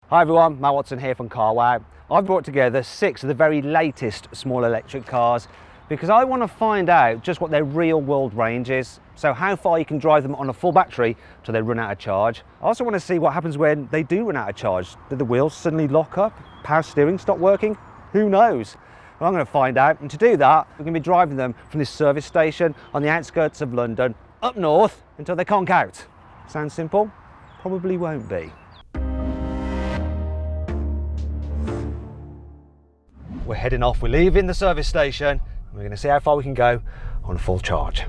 Hi everyone, Matt Watson here from carwow. I've brought together 6 of the very latest small electric cars because I want to find out just what their real world range is. So how far you can drive them on a full battery till they run out of charge. I also want to see what happens when they do run out of charge. Do the wheels suddenly lock up? Power steering stop working? Who knows? Well, I'm going to find out, and to do that we're going to be driving them from this service station on the outskirts of London up north until they conk out. Sounds simple? Probably won't be. We're heading off, we're leaving the service station, and we're going to see how far we can go on full charge.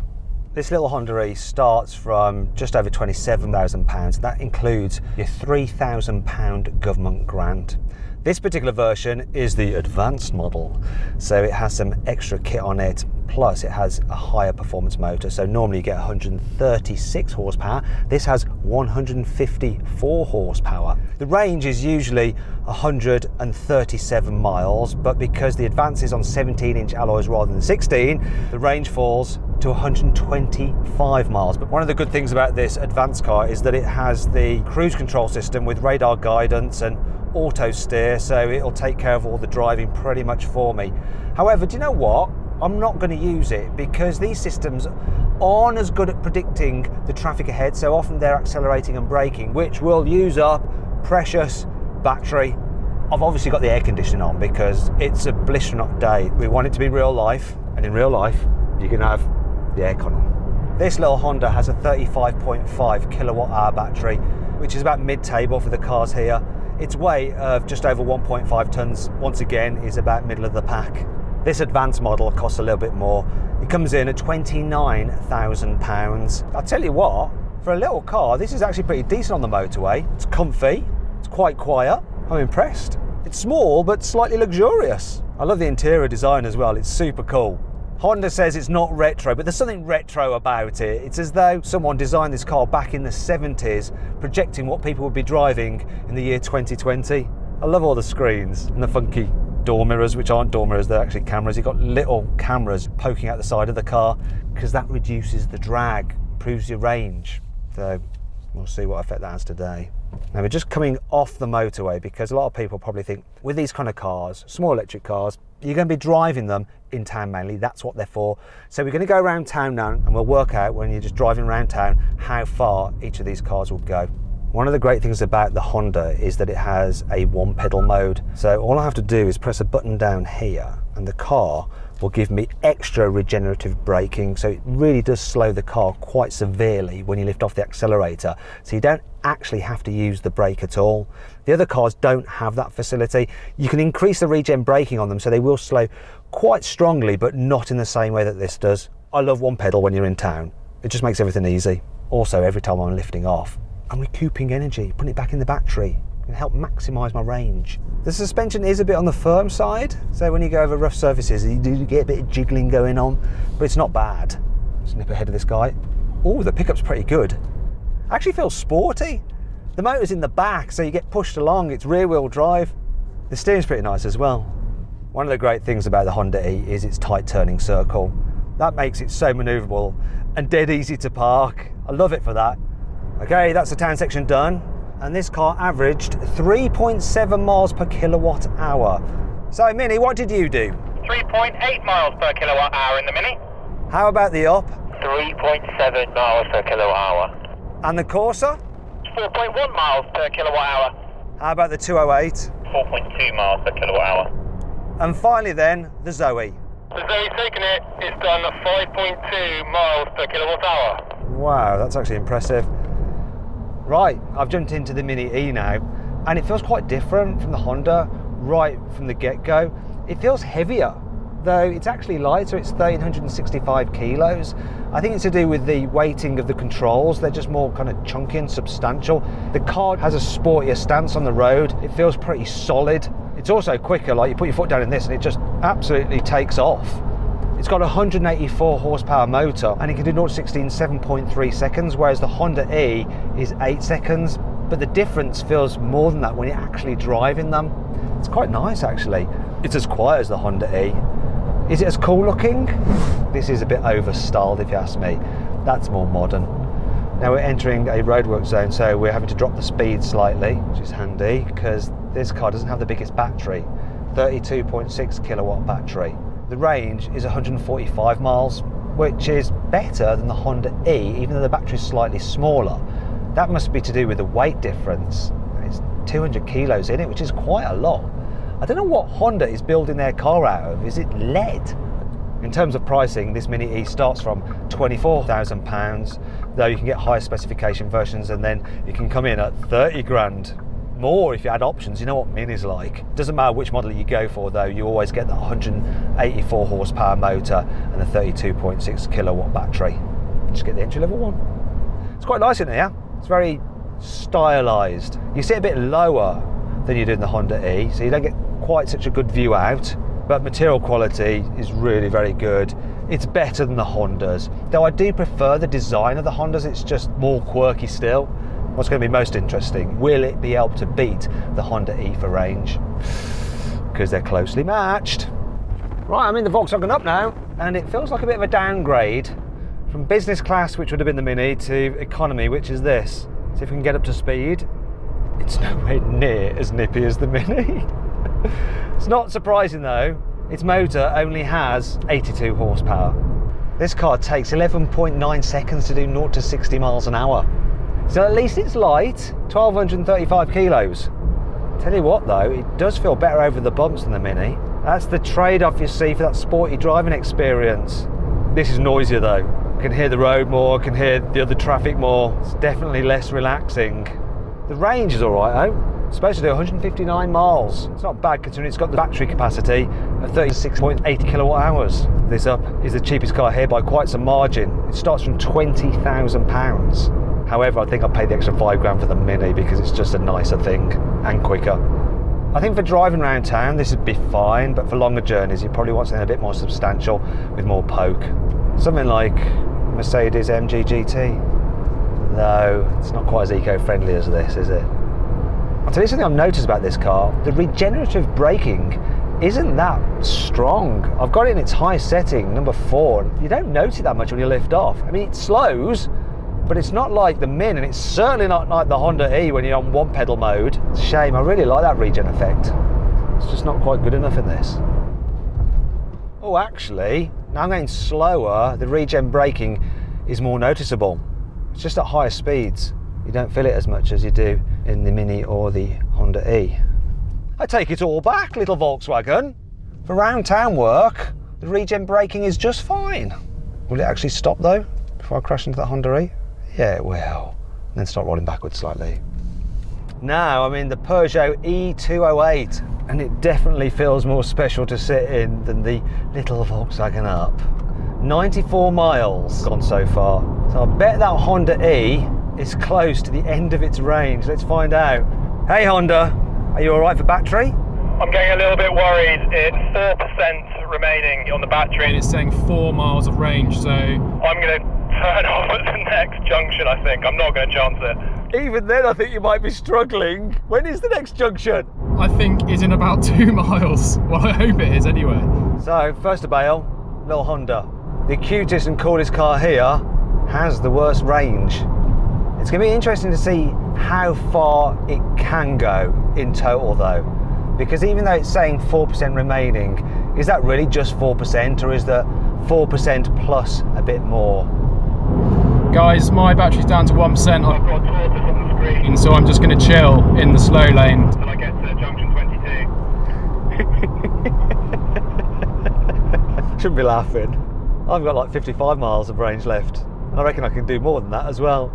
This little Honda e starts from just over £27,000. That includes your £3,000 government grant. This particular version is the advanced model, so it has some extra kit on it, plus it has a higher performance motor. So normally you get 136 horsepower, this has 154 horsepower. The range is usually 137 miles, but because the Advance is on 17-inch alloys rather than 16, the range falls to 125 miles. But one of the good things about this Advance car is that it has the cruise control system with radar guidance and auto steer, so it'll take care of all the driving pretty much for me. However, do you know what? I'm not going to use it because these systems aren't as good at predicting the traffic ahead, so often they're accelerating and braking, which will use up precious battery. I've obviously got the air conditioning on because it's a blistering hot day. We want it to be real life, and in real life you can have the aircon on. This little Honda has a 35.5 kilowatt hour battery, which is about mid-table for the cars here. Its weight of just over 1.5 tons, once again, is about middle of the pack. This Advanced model costs a little bit more. It comes in at £29,000. I'll tell you what, for a little car, this is actually pretty decent on the motorway. It's comfy, it's quite quiet. I'm impressed. It's small, but slightly luxurious. I love the interior design as well, it's super cool. Honda says it's not retro, but there's something retro about it. It's as though someone designed this car back in the 70s, projecting what people would be driving in the year 2020. I love all the screens and the funky door mirrors, which aren't door mirrors, they're actually cameras. You've got little cameras poking out the side of the car because that reduces the drag, improves your range. So we'll see what effect that has today. Now we're just coming off the motorway because a lot of people probably think with these kind of cars, small electric cars, you're going to be driving them in town mainly, that's what they're for. So we're going to go around town now and we'll work out when you're just driving around town how far each of these cars will go. One of the great things about the Honda is that it has a one pedal mode. So all I have to do is press a button down here and the car will give me extra regenerative braking. So it really does slow the car quite severely when you lift off the accelerator. So you don't actually have to use the brake at all. The other cars don't have that facility. You can increase the regen braking on them so they will slow quite strongly, but not in the same way that this does. I love one pedal when you're in town. It just makes everything easy. Also, every time I'm lifting off, I'm recouping energy, putting it back in the battery. It can help maximise my range. The suspension is a bit on the firm side, so when you go over rough surfaces, you do get a bit of jiggling going on, but it's not bad. Let's nip ahead of this guy. Oh, the pickup's pretty good. Actually feels sporty. The motor's in the back, so you get pushed along. It's rear-wheel drive. The steering's pretty nice as well. One of the great things about the Honda e is its tight turning circle. That makes it so manoeuvrable and dead easy to park. I love it for that. Okay, that's the town section done. And this car averaged 3.7 miles per kilowatt hour. So Mini, what did you do? 3.8 miles per kilowatt hour in the Mini. How about the up? 3.7 miles per kilowatt hour. And the Corsa? 4.1 miles per kilowatt hour. How about the 208? 4.2 miles per kilowatt hour. And finally then, the Zoe. The Zoe's taken it. It's done 5.2 miles per kilowatt hour. Wow, that's actually impressive. Right, I've jumped into the Mini E now, and it feels quite different from the Honda right from the get-go. It feels heavier, though it's actually lighter. It's 1,365 kilos. I think it's to do with the weighting of the controls. They're just more kind of chunky and substantial. The car has a sportier stance on the road. It feels pretty solid. It's also quicker, like you put your foot down in this and it just absolutely takes off. It's got a 184 horsepower motor and it can do 0 to 16 7.3 seconds, whereas the Honda e is 8 seconds. But the difference feels more than that when you're actually driving them. It's quite nice actually. It's as quiet as the Honda e. Is it as cool looking? This is a bit over styled if you ask me. That's more modern. Now we're entering a roadwork zone, so we're having to drop the speed slightly, which is handy because this car doesn't have the biggest battery, 32.6 kilowatt battery. The range is 145 miles, which is better than the Honda e, even though the battery is slightly smaller. That must be to do with the weight difference. It's 200 kilos in it, which is quite a lot. I don't know what Honda is building their car out of. Is it lead? In terms of pricing, this Mini E starts from £24,000, though you can get higher specification versions, and then you can come in at 30 grand more if you add options. You know what Mini's like. Doesn't matter which model you go for though, you always get that 184 horsepower motor and a 32.6 kilowatt battery. Just get the entry level one. It's quite nice in here. It's very stylised. You sit a bit lower than you do in the Honda E, so you don't get quite such a good view out, but material quality is really very good. It's better than the Hondas, though I do prefer the design of the Hondas. It's just more quirky still. What's going to be most interesting, will it be able to beat the Honda E for range? Because they're closely matched. Right, I'm in the Volkswagen Up now, and it feels like a bit of a downgrade from business class, which would have been the Mini, to economy, which is this. See if we can get up to speed. It's nowhere near as nippy as the Mini. It's not surprising though, its motor only has 82 horsepower. This car takes 11.9 seconds to do 0 to 60 miles an hour. So at least it's light, 1,235 kilos. Tell you what though, it does feel better over the bumps than the Mini. That's the trade-off you see for that sporty driving experience. This is noisier though. I can hear the road more, I can hear the other traffic more. It's definitely less relaxing. The range is alright though. It's supposed to do 159 miles. It's not bad considering it's got the battery capacity of 36.8 kilowatt hours. This Up is the cheapest car here by quite some margin. It starts from £20,000. However, I think I'll pay the extra £5 for the Mini because it's just a nicer thing and quicker. I think for driving around town this would be fine, but for longer journeys you probably want something a bit more substantial with more poke. Something like Mercedes MG GT. Though it's not quite as eco-friendly as this, is it? I'll tell you something I've noticed about this car. The regenerative braking isn't that strong. I've got it in its highest setting, number 4. You don't notice it that much when you lift off. I mean, it slows, but it's not like the Min, and it's certainly not like the Honda E when you're on one pedal mode. It's a shame. I really like that regen effect. It's just not quite good enough in this. Oh, actually, now I'm going slower, the regen braking is more noticeable. It's just at higher speeds. You don't feel it as much as you do in the Mini or the Honda E. I take it all back, little Volkswagen. For round town work, the regen braking is just fine. Will it actually stop though, before I crash into the Honda E? Yeah, it will. And then start rolling backwards slightly. Now I'm in the Peugeot E208, and it definitely feels more special to sit in than the little Volkswagen Up. 94 miles gone so far. So I bet that Honda E is close to the end of its range. Let's find out. Hey Honda, are you alright for battery? I'm getting a little bit worried. It's 4% remaining on the battery. And it's saying 4 miles of range, so I'm going to turn off at the next junction, I think. I'm not going to chance it. Even then I think you might be struggling. When is the next junction? I think is in about 2 miles. Well, I hope it is anyway. So, first to bail, little Honda. The cutest and coolest car here has the worst range. It's going to be interesting to see how far it can go in total though, because even though it's saying 4% remaining, is that really just 4%, or is there 4% plus a bit more? Guys, my battery's down to 1%. I've got tortoise on the screen, So I'm just going to chill in the slow lane. until I get to junction 22. Shouldn't be laughing. I've got like 55 miles of range left. I reckon I can do more than that as well.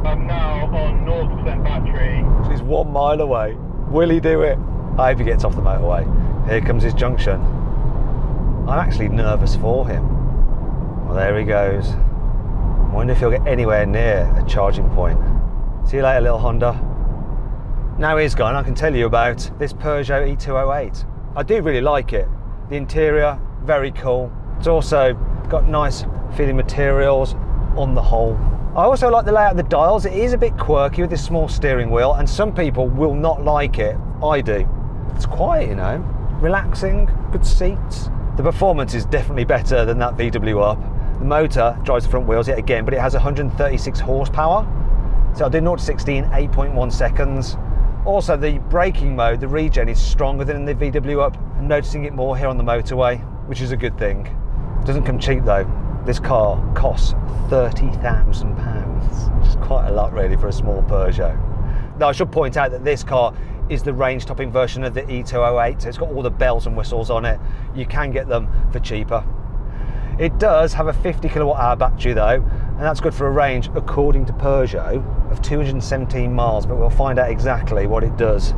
I'm now on 0% battery. She's 1 mile away. Will he do it? I hope he gets off the motorway. Here comes his junction. I'm actually nervous for him. Well, there he goes. I wonder if he'll get anywhere near a charging point. See you later, little Honda. Now he's gone, I can tell you about this Peugeot E208. I do really like it. The interior, very cool. It's also got nice feeling materials on the whole. I also like the layout of the dials. It is a bit quirky with this small steering wheel, and some people will not like it. I do. It's quiet, you know, relaxing, good seats. The performance is definitely better than that VW Up, The motor drives the front wheels yet again, but it has 136 horsepower. So I'll do 0 to 60 in 8.1 seconds. Also, the braking mode, the regen, is stronger than in the VW Up. I'm noticing it more here on the motorway, which is a good thing. Doesn't come cheap though. This car costs £30,000, which is quite a lot really for a small Peugeot. Now I should point out that this car is the range-topping version of the E208, so it's got all the bells and whistles on it. You can get them for cheaper. It does have a 50 kilowatt hour battery though, and that's good for a range, according to Peugeot, of 217 miles, but we'll find out exactly what it does.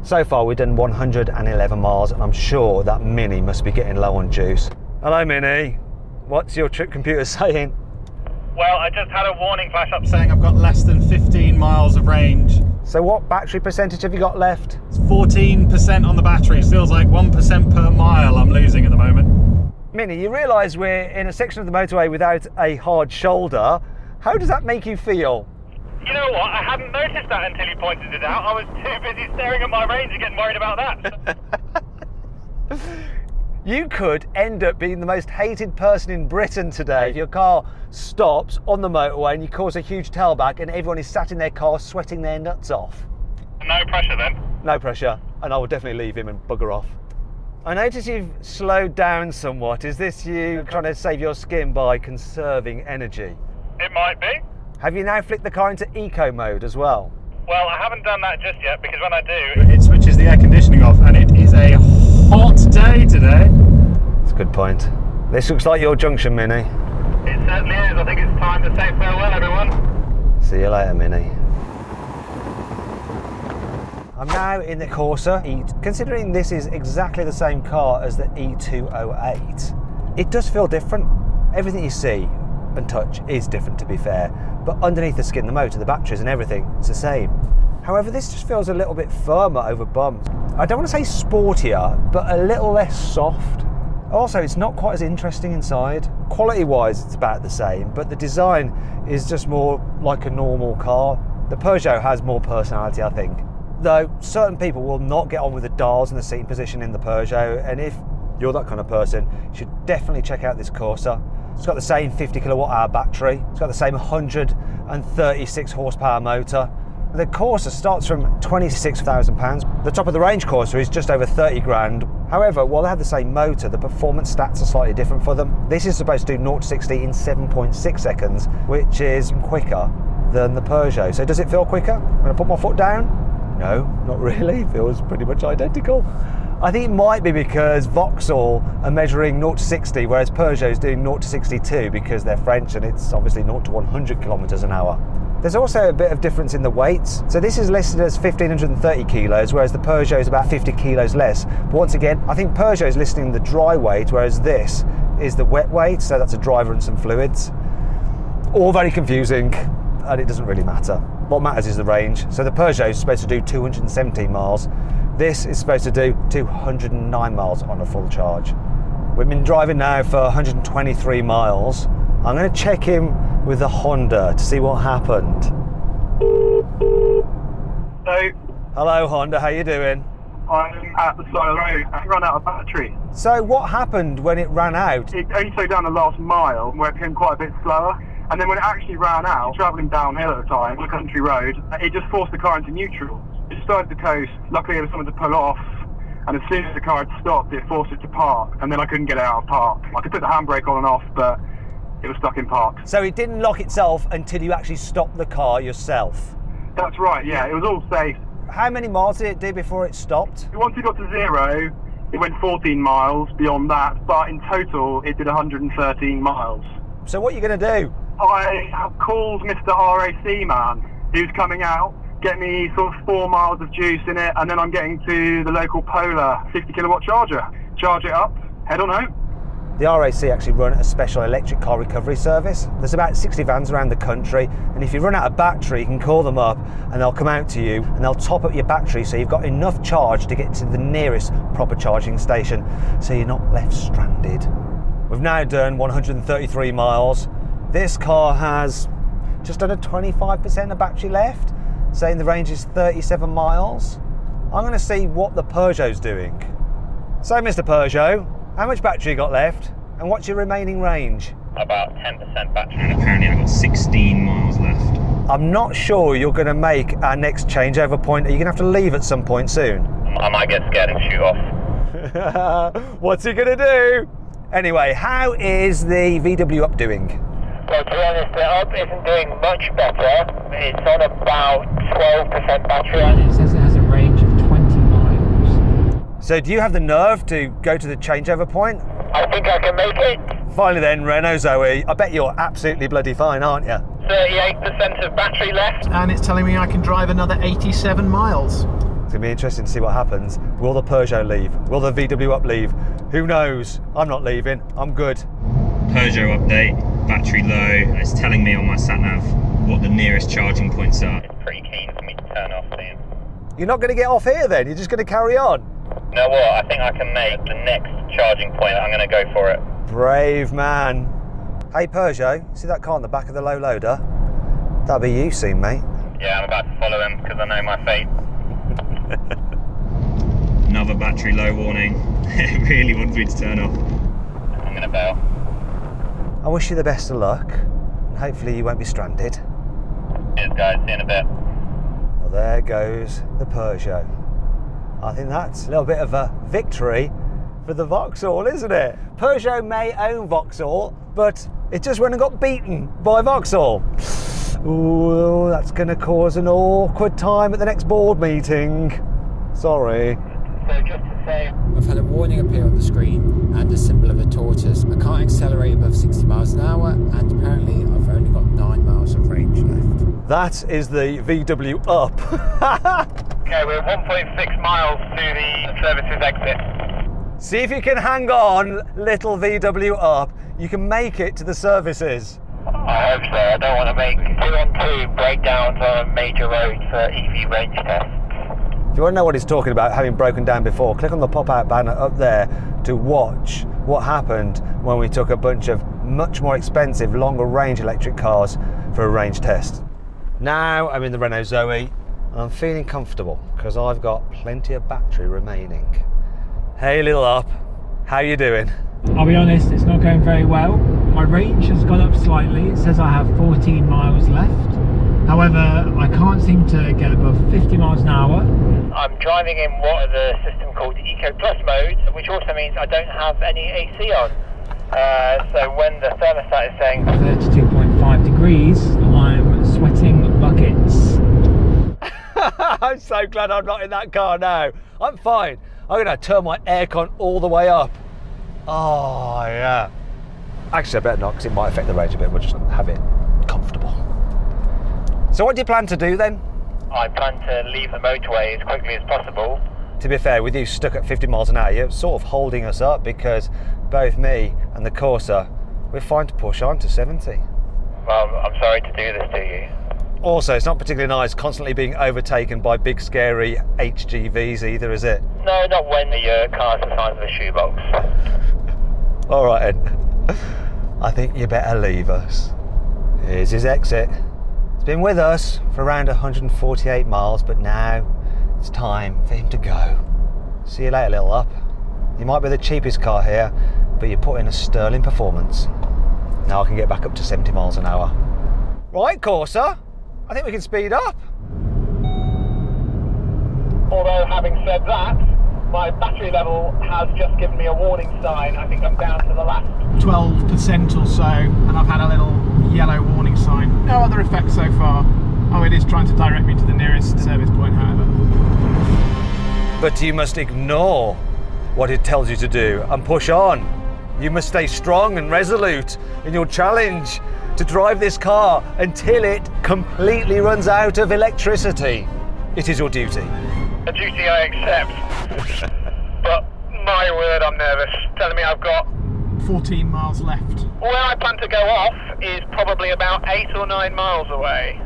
So far we've done 111 miles, and I'm sure that Mini must be getting low on juice. Hello Mini, what's your trip computer saying? Well, I just had a warning flash up Saying I've got less than 15 miles of range. So what battery percentage have you got left? It's 14% on the battery. Feels like 1% per mile I'm losing at the moment. Mini, you realise we're in a section of the motorway without a hard shoulder. How does that make you feel? You know what? I hadn't noticed that until you pointed it out. I was too busy staring at my range and getting worried about that. You could end up being the most hated person in Britain today if your car stops on the motorway and you cause a huge tailback and everyone is sat in their car sweating their nuts off. No pressure then. No pressure, and I will definitely leave him and bugger off. I notice you've slowed down somewhat. Is this you trying to save your skin by conserving energy? It might be. Have you now flicked the car into eco mode as well? Well, I haven't done that just yet because when I do, It switches the air conditioning off, and it is a hot day today. That's a good point. This looks like your junction, Mini. it certainly is. I think it's time to say farewell, everyone. See you later, Mini. I'm now in the Corsa E. Considering this is exactly the same car as the E208, it does feel different. Everything you see and touch is different, to be fair, but underneath the skin, the motor, the batteries and everything, it's the same. However, this just feels a little bit firmer over bumps. I don't want to say sportier, but a little less soft. Also, it's not quite as interesting inside. Quality-wise, it's about the same, but the design is just more like a normal car. The Peugeot has more personality, I think. Though certain people will not get on with the dials and the seating position in the Peugeot, and if you're that kind of person, you should definitely check out this Corsa. It's got the same 50 kilowatt hour battery, it's got the same 136 horsepower motor. The Corsa starts from £26,000. The top of the range Corsa is just over 30 grand. However, while they have the same motor, the performance stats are slightly different for them. This is supposed to do 0 to 60 in 7.6 seconds, which is quicker than the Peugeot. So does it feel quicker when I put my foot down? No, not really. It feels pretty much identical. I think it might be because Vauxhall are measuring 0 to 60, whereas Peugeot's doing 0 to 62 because they're French and it's obviously 0 to 100 kilometres an hour. There's also a bit of difference in the weights. So this is listed as 1,530 kilos, whereas the Peugeot is about 50 kilos less. But once again, I think Peugeot is listing the dry weight, whereas this is the wet weight, so that's a driver and some fluids. All very confusing, and it doesn't really matter. What matters is the range. So the Peugeot is supposed to do 217 miles. This is supposed to do 209 miles on a full charge. We've been driving now for 123 miles. I'm going to check in with the Honda to see what happened. So, Hello Honda, how you doing? I'm at the side of the road. I run out of battery. So what happened when it ran out? It only slowed down the last mile where it became quite a bit slower. And then when it actually ran out, travelling downhill at the time, on a country road, it just forced the car into neutral. It started to coast. Luckily there was someone to pull off. And as soon as the car had stopped, it forced it to park. And then I couldn't get it out of park. I could put the handbrake on and off, but it was stuck in park. So it didn't lock itself until you actually stopped the car yourself? That's right, yeah. It was all safe. How many miles did it do before it stopped? Once it got to 0, it went 14 miles beyond that. But in total, it did 113 miles. So what are you going to do? I have called Mr. RAC man, who's coming out, get me sort of 4 miles of juice in it, and then I'm getting to the local Polar 50 kilowatt charger. Charge it up, head on home. The RAC actually run a special electric car recovery service. There's about 60 vans around the country, and if you run out of battery, you can call them up and they'll come out to you and they'll top up your battery so you've got enough charge to get to the nearest proper charging station so you're not left stranded. We've now done 133 miles. This car has just under 25% of battery left, saying the range is 37 miles. I'm going to see what the Peugeot's doing. So Mr. Peugeot, how much battery you got left and what's your remaining range? about 10% battery. And apparently I've got 16 miles left. I'm not sure you're going to make our next changeover point. Are you going to have to leave at some point soon? I might get scared and shoot off. What's he going to do? Anyway, how is the VW Up doing? Well, to be honest, the Up isn't doing much better. It's on about 12% battery. And it says it has a range of 20 miles. So do you have the nerve to go to the changeover point? I think I can make it. Finally then, Renault Zoe, I bet you're absolutely bloody fine, aren't you? 38% of battery left. And it's telling me I can drive another 87 miles. It's going to be interesting to see what happens. Will the Peugeot leave? Will the VW Up leave? Who knows? I'm not leaving. I'm good. Peugeot update, battery low. It's telling me on my sat-nav what the nearest charging points are. It's pretty keen for me to turn off soon. You're not going to get off here then? You're just going to carry on? You know what? I think I can make the next charging point. I'm going to go for it. Brave man. Hey Peugeot, see that car on the back of the low loader? That'll be you soon, mate. Yeah, I'm about to follow him because I know my fate. Another battery low warning. It really wants me to turn off. I'm going to bail. I wish you the best of luck, and hopefully you won't be stranded. Cheers guys, see you in a bit. Well, there goes the Peugeot. I think that's a little bit of a victory for the Vauxhall, isn't it? Peugeot may own Vauxhall, but it just went and got beaten by Vauxhall. Ooh, that's going to cause an awkward time at the next board meeting. Sorry. So just to say, I've had a warning appear on the screen and a symbol of a tortoise. I can't accelerate above 60 miles an hour, and apparently I've only got 9 miles of range left. That is the VW Up. okay, we're 1.6 miles to the services exit. See if you can hang on, little VW Up. You can make it to the services. I hope so. I don't want to make 2-on-2 breakdowns on a major road for EV range tests. If you want to know what he's talking about, having broken down before, click on the pop-out banner up there to watch what happened when we took a bunch of much more expensive, longer range electric cars for a range test. Now I'm in the Renault Zoe and I'm feeling comfortable because I've got plenty of battery remaining. Hey little Up, how you doing? I'll be honest, it's not going very well. My range has gone up slightly. It says I have 14 miles left. However, I can't seem to get above 50 miles an hour. I'm driving in what is a system called Eco Plus mode, which also means I don't have any AC on. So when the thermostat is saying 32.5 degrees, I'm sweating buckets. I'm so glad I'm not in that car now. I'm fine. I'm going to turn my aircon all the way up. Oh, yeah. Actually, I better not because it might affect the range a bit. We'll just have it comfortable. So what do you plan to do then? I plan to leave the motorway as quickly as possible. To be fair, with you stuck at 50 miles an hour, you're sort of holding us up because both me and the Corsa, we're fine to push on to 70. Well, I'm sorry to do this to you. Also, it's not particularly nice constantly being overtaken by big scary HGVs either, is it? No, not when your car's the size of a shoebox. All right, then. I think you better leave us. Here's his exit. He's been with us for around 148 miles, but now it's time for him to go. See you later, little Up. You might be the cheapest car here, but you put in a sterling performance. Now I can get back up to 70 miles an hour. Right, Corsa, I think we can speed up. Although, having said that, my battery level has just given me a warning sign. I think I'm down to the last 12% or so, and I've had a little yellow warning sign. No other effects so far. Oh, it is trying to direct me to the nearest service point, however. But you must ignore what it tells you to do and push on. You must stay strong and resolute in your challenge to drive this car until it completely runs out of electricity. It is your duty. A duty I accept. But my word, I'm nervous. Telling me I've got 14 miles left. Where I plan to go off is probably about 8 or 9 miles away.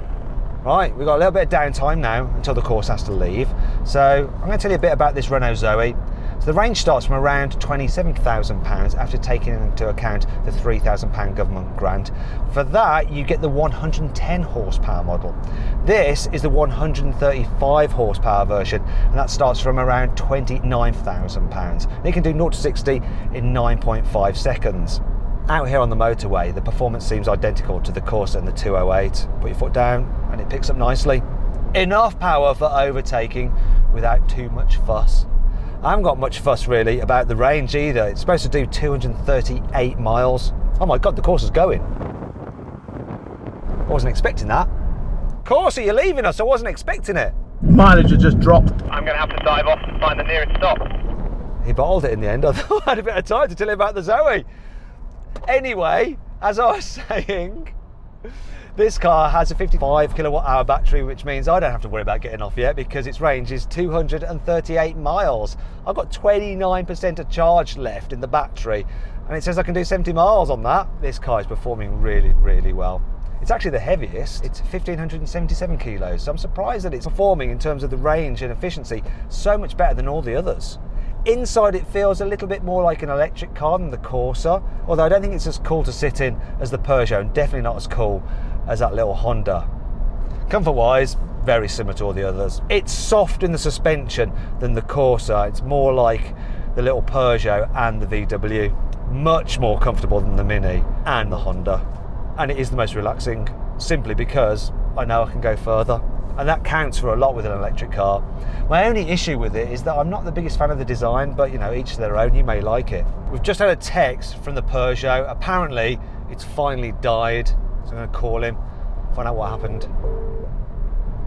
Right, we've got a little bit of downtime now until the course has to leave. So I'm going to tell you a bit about this Renault Zoe. So the range starts from around £27,000 after taking into account the £3,000 government grant. For that, you get the 110 horsepower model. This is the 135 horsepower version, and that starts from around £29,000. And it can do 0 to 60 in 9.5 seconds. Out here on the motorway, the performance seems identical to the Corsa and the 208. Put your foot down and it picks up nicely. Enough power for overtaking without too much fuss. I haven't got much fuss really about the range either. It's supposed to do 238 miles. Oh my God, the Corsa's going. I wasn't expecting that. Corsa, you're leaving us. I wasn't expecting it. Mileage had just dropped. I'm going to have to dive off and find the nearest stop. He bottled it in the end. I thought I had a bit of time to tell him about the Zoe. Anyway, as I was saying, this car has a 55 kilowatt hour battery, which means I don't have to worry about getting off yet because its range is 238 miles. I've got 29% of charge left in the battery, and it says I can do 70 miles on that. This car is performing really, really well. It's actually the heaviest. It's 1,577 kilos, so I'm surprised that it's performing in terms of the range and efficiency so much better than all the others. Inside it feels a little bit more like an electric car than the Corsa, although I don't think it's as cool to sit in as the Peugeot, and definitely not as cool as that little Honda. Comfort wise, very similar to all the others. It's soft in the suspension than the Corsa. It's more like the little Peugeot and the VW. Much more comfortable than the Mini and the Honda. And it is the most relaxing, simply because I know I can go further. And that counts for a lot with an electric car. My only issue with it is that I'm not the biggest fan of the design, but you know, each to their own, you may like it. We've just had a text from the Peugeot. Apparently, it's finally died. So I'm gonna call him, find out what happened.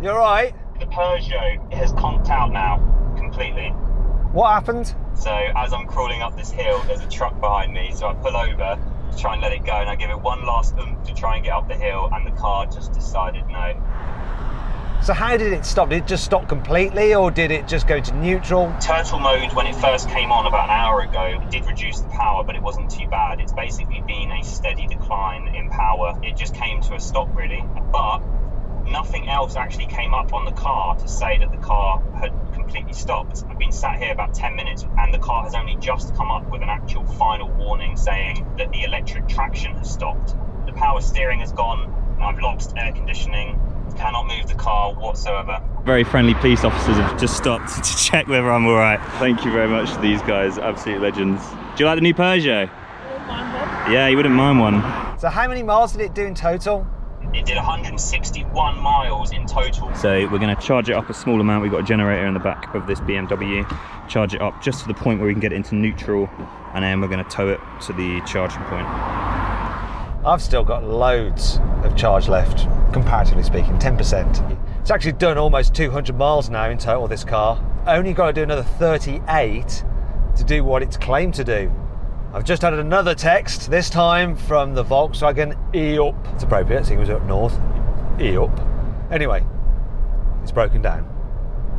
You all right? The Peugeot has conked out now, completely. What happened? So as I'm crawling up this hill, there's a truck behind me, so I pull over to try and let it go, and I give it one last oomph to try and get up the hill, and the car just decided no. So how did it stop? Did it just stop completely, or did it just go to neutral? Turtle mode, when it first came on about an hour ago, it did reduce the power, but it wasn't too bad. It's basically been a steady decline in power. It just came to a stop really, but nothing else actually came up on the car to say that the car had completely stopped. I've been sat here about 10 minutes and the car has only just come up with an actual final warning saying that the electric traction has stopped. The power steering has gone, and I've lost air conditioning. Cannot move the car whatsoever. Very friendly police officers have just stopped to check whether I'm all right. Thank you very much to these guys, absolute legends. Do you like the new Peugeot? Yeah, you wouldn't mind one. So how many miles did it do in total? It did 161 miles in total. So we're going to charge it up a small amount. We've got a generator in the back of this BMW. Charge it up just to the point where we can get it into neutral, and then we're going to tow it to the charging point. I've still got loads of charge left, comparatively speaking, 10%. It's actually done almost 200 miles now in total, this car. Only got to do another 38 to do what it's claimed to do. I've just had another text, this time from the Volkswagen e-up. It's appropriate, seeing it was up north. E-up. Anyway, it's broken down.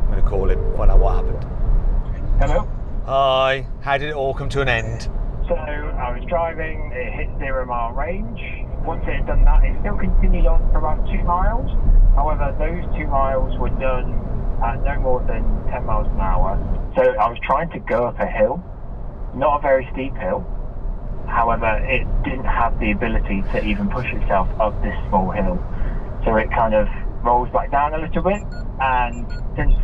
I'm going to call him, find out what happened. Hello? Hi, how did it all come to an end? So I was driving, it hit 0 mile range. Once it had done that, it still continued on for about 2 miles. However, those 2 miles were done at no more than 10 miles an hour. So I was trying to go up a hill, not a very steep hill. However, it didn't have the ability to even push itself up this small hill. So it kind of rolls back down a little bit, and since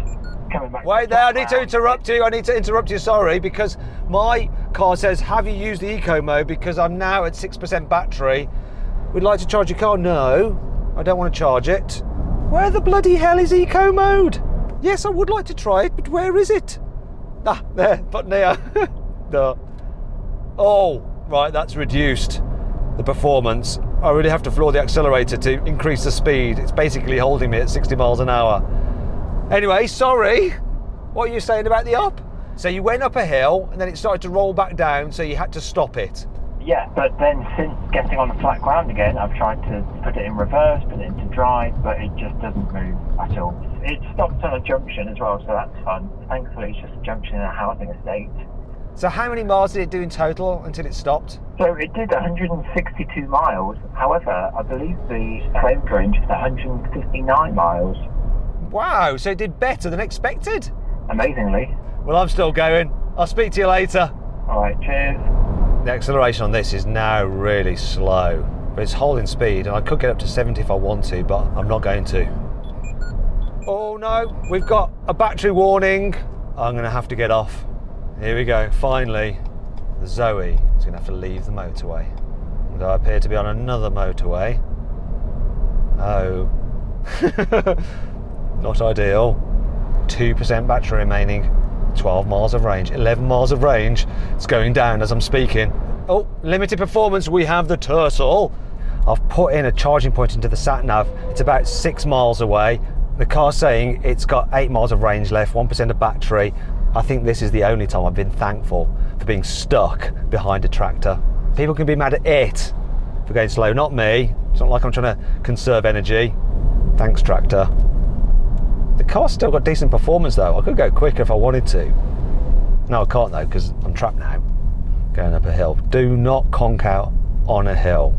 coming back... Wait there, I need to interrupt you, sorry, because my car says, have you used the eco mode, because I'm now at 6% battery. We'd like to charge your car. No, I don't want to charge it. Where the bloody hell is eco mode? Yes, I would like to try it, but where is it? Ah, there, button here. No. Oh, right, that's reduced the performance. I really have to floor the accelerator to increase the speed. It's basically holding me at 60 miles an hour. Anyway, sorry, what are you saying about the up? So you went up a hill and then it started to roll back down, so you had to stop it. Yeah, but then since getting on the flat ground again, I've tried to put it in reverse, put it into drive, but it just doesn't move at all. It stopped on a junction as well, so that's fun. Thankfully, it's just a junction in a housing estate. So how many miles did it do in total until it stopped? So it did 162 miles. However, I believe the claimed range is 159 miles. Wow, so it did better than expected. Amazingly. Well, I'm still going. I'll speak to you later. All right, cheers. The acceleration on this is now really slow, but it's holding speed, and I could get up to 70 if I want to, but I'm not going to. Oh no, we've got a battery warning. I'm going to have to get off. Here we go, finally. The Zoe is going to have to leave the motorway. So I appear to be on another motorway. Oh. Not ideal. 2% battery remaining. 12 miles of range. 11 miles of range. It's going down as I'm speaking. Oh, limited performance. We have the Tercel. I've put in a charging point into the sat-nav. It's about 6 miles away. The car's saying it's got 8 miles of range left, 1% of battery. I think this is the only time I've been thankful for being stuck behind a tractor. People can be mad at it for going slow, not me. It's not like I'm trying to conserve energy. Thanks, tractor. The car's still got decent performance though. I could go quicker if I wanted to. No, I can't though, because I'm trapped now. Going up a hill. Do not conk out on a hill.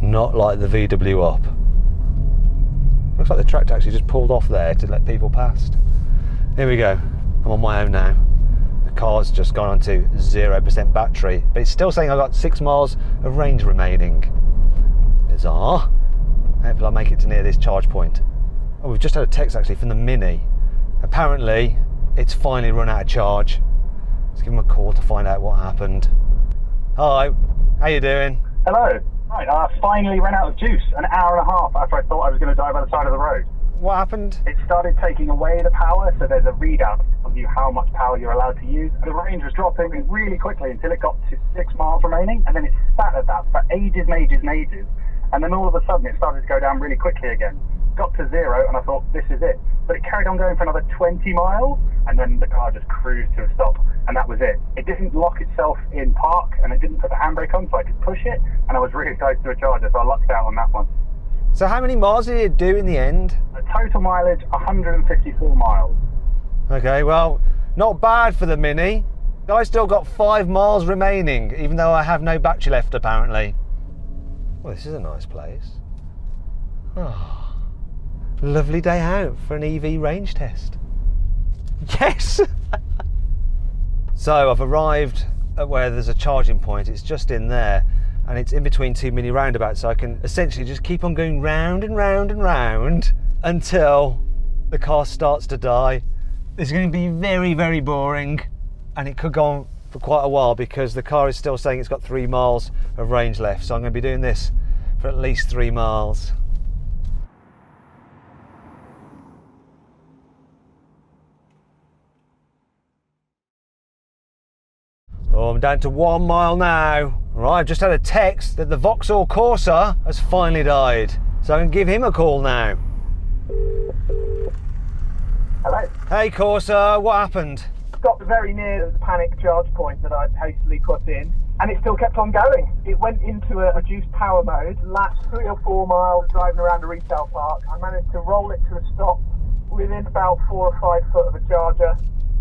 Not like the VW up. Looks like the tractor actually just pulled off there to let people past. Here we go. I'm on my own now. The car's just gone on to 0% battery, but it's still saying I've got 6 miles of range remaining. Bizarre. Hopefully I'll make it to near this charge point. Oh, we've just had a text actually from the Mini. Apparently it's finally run out of charge. Let's give them a call to find out what happened. Hi, how you doing? Hello. Right, I finally ran out of juice an hour and a half after I thought I was going to die by the side of the road. What happened? It started taking away the power, so there's a readout of you how much power you're allowed to use. The range was dropping really quickly until it got to 6 miles remaining, and then it sat at that for ages and ages and ages. And then all of a sudden it started to go down really quickly again. Got to 0 and I thought, this is it. But it carried on going for another 20 miles and then the car just cruised to a stop and that was it. It didn't lock itself in park and it didn't put the handbrake on so I could push it and I was really close to a charger, so I lucked out on that one. So how many miles did it do in the end? The total mileage, 154 miles. Okay, well, not bad for the Mini. I still got 5 miles remaining, even though I have no battery left apparently. Well, this is a nice place. Oh, lovely day out for an EV range test. Yes! So I've arrived at where there's a charging point. It's just in there and it's in between 2 mini roundabouts, so I can essentially just keep on going round and round and round until the car starts to die. It's going to be very, very boring and it could go on for quite a while because the car is still saying it's got 3 miles of range left, so I'm going to be doing this for at least 3 miles. Oh, I'm down to 1 mile now. Right, I've just had a text that the Vauxhall Corsa has finally died, so I can give him a call now. Hello. Hey Corsa, what happened? Got very near the panic charge point that I'd hastily put in and it still kept on going. It went into a reduced power mode, lapped 3 or 4 miles driving around a retail park. I managed to roll it to a stop within about 4 or 5 foot of a charger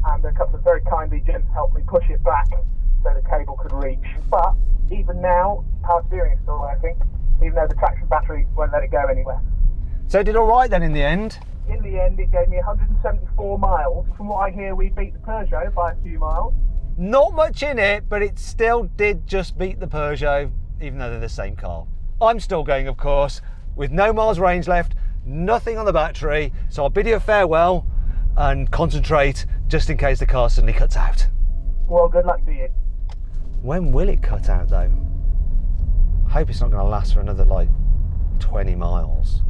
and a couple of very kindly gents helped me push it back so the cable could reach. But even now, power steering is still working, even though the traction battery won't let it go anywhere. So it did all right then in the end? In the end, it gave me 174 miles. From what I hear, we beat the Peugeot by a few miles. Not much in it, but it still did just beat the Peugeot, even though they're the same car. I'm still going, of course, with no miles range left, nothing on the battery, so I'll bid you a farewell and concentrate just in case the car suddenly cuts out. Well, good luck to you. When will it cut out though? I hope it's not going to last for another like 20 miles.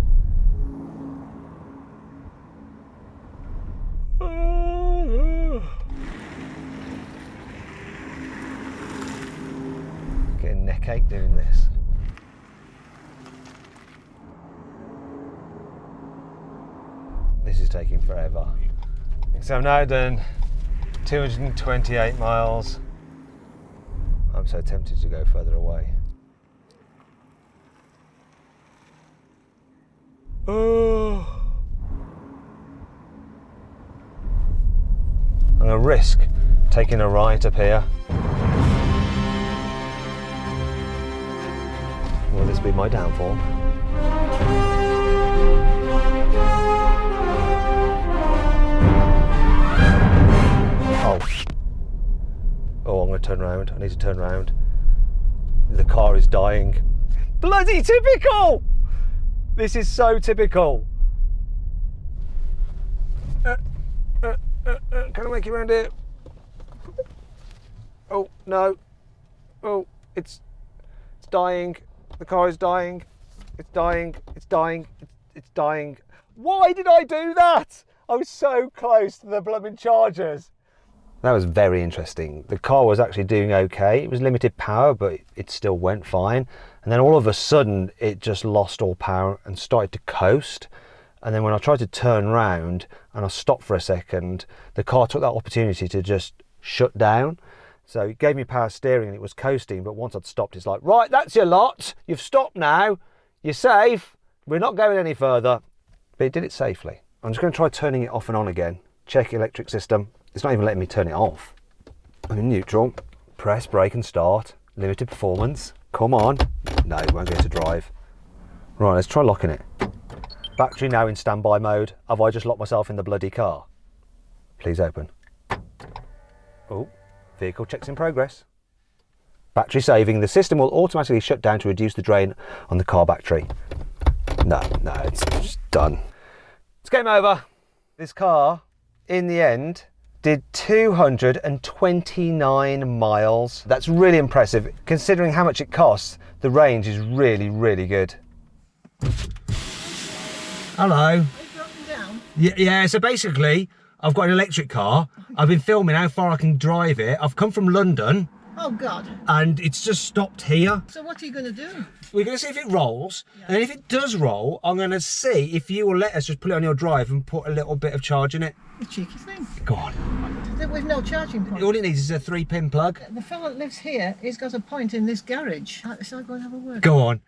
Getting neck ache doing this. This is taking forever. So I've now done 228 miles. I'm so tempted to go further away. Oh. I'm going to risk taking a right up here. Will this be my downfall? Oh, I'm going to turn around. I need to turn around. The car is dying. Bloody typical! This is so typical. Can I make it around here? Oh, no. Oh, it's It's dying. The car is dying. It's dying. It's dying. It's dying. Why did I do that? I was so close to the blooming chargers. That was very interesting. The car was actually doing okay. It was limited power, but it still went fine. And then all of a sudden, it just lost all power and started to coast. And then when I tried to turn round and I stopped for a second, the car took that opportunity to just shut down. So it gave me power steering and it was coasting. But once I'd stopped, it's like, right, that's your lot. You've stopped now. You're safe. We're not going any further. But it did it safely. I'm just going to try turning it off and on again. Check electric system. It's not even letting me turn it off. I'm in neutral. Press brake and start. Limited performance. Come on. No, it won't go to drive. Right, let's try locking it. Battery now in standby mode. Have I just locked myself in the bloody car? Please open. Oh, vehicle checks in progress. Battery saving. The system will automatically shut down to reduce the drain on the car battery. No, it's just done. It's game over. This car, in the end, did 229 miles. That's really impressive. Considering how much it costs, the range is really, really good. Hello. Are you dropping down? Yeah, so basically, I've got an electric car. I've been filming how far I can drive it. I've come from London. Oh, God. And it's just stopped here. So what are you going to do? We're going to see if it rolls. Yeah. And if it does roll, I'm going to see if you will let us just put it on your drive and put a little bit of charge in it. The cheeky thing. Go on. With no charging point. All it needs is a 3-pin plug. The fellow that lives here, he's got a point in this garage. Shall I go and have a word? Go on.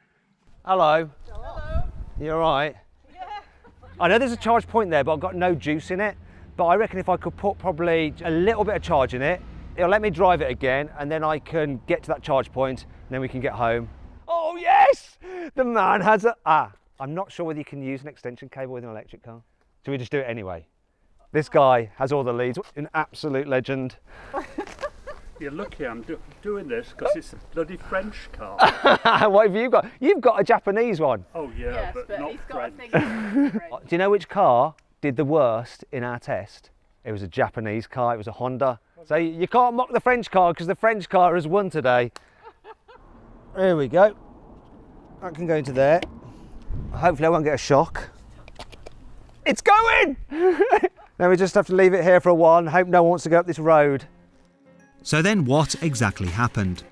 Hello. Hello. You all right? Yeah. I know there's a charge point there, but I've got no juice in it. But I reckon if I could put probably a little bit of charge in it, it'll let me drive it again, and then I can get to that charge point, and then we can get home. Oh yes! The man has a... I'm not sure whether you can use an extension cable with an electric car. Should we just do it anyway? This guy has all the leads. An absolute legend. You're lucky I'm doing this because it's a bloody French car. What have you got? You've got a Japanese one. Oh yeah, yes, but not French. Do you know which car did the worst in our test? It was a Japanese car. It was a Honda. So you can't mock the French car because the French car has won today. There we go. That can go into there. Hopefully I won't get a shock. It's going! Now we just have to leave it here for a while and hope no one wants to go up this road. So then what exactly happened?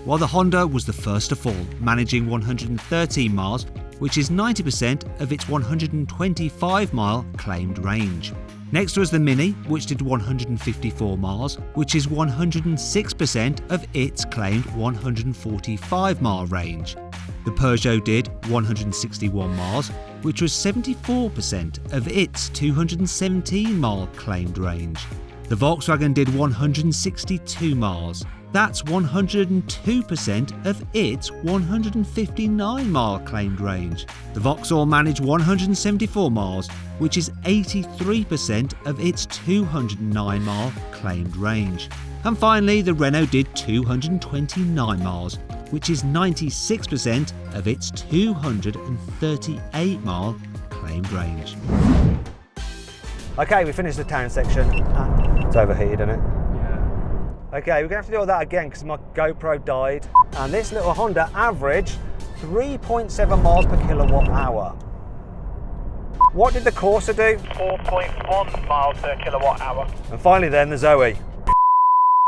Well, the Honda was the first to fall, managing 113 miles, which is 90% of its 125-mile claimed range. Next was the Mini, which did 154 miles, which is 106% of its claimed 145-mile range. The Peugeot did 161 miles, which was 74% of its 217-mile claimed range. The Volkswagen did 162 miles. That's 102% of its 159-mile claimed range. The Vauxhall managed 174 miles, which is 83% of its 209-mile claimed range. And finally, the Renault did 229 miles, which is 96% of its 238-mile claimed range. Okay, we finished the town section. It's overheated, isn't it? Okay, we're going to have to do all that again because my GoPro died. And this little Honda averaged 3.7 miles per kilowatt hour. What did the Corsa do? 4.1 miles per kilowatt hour. And finally then, the Zoe.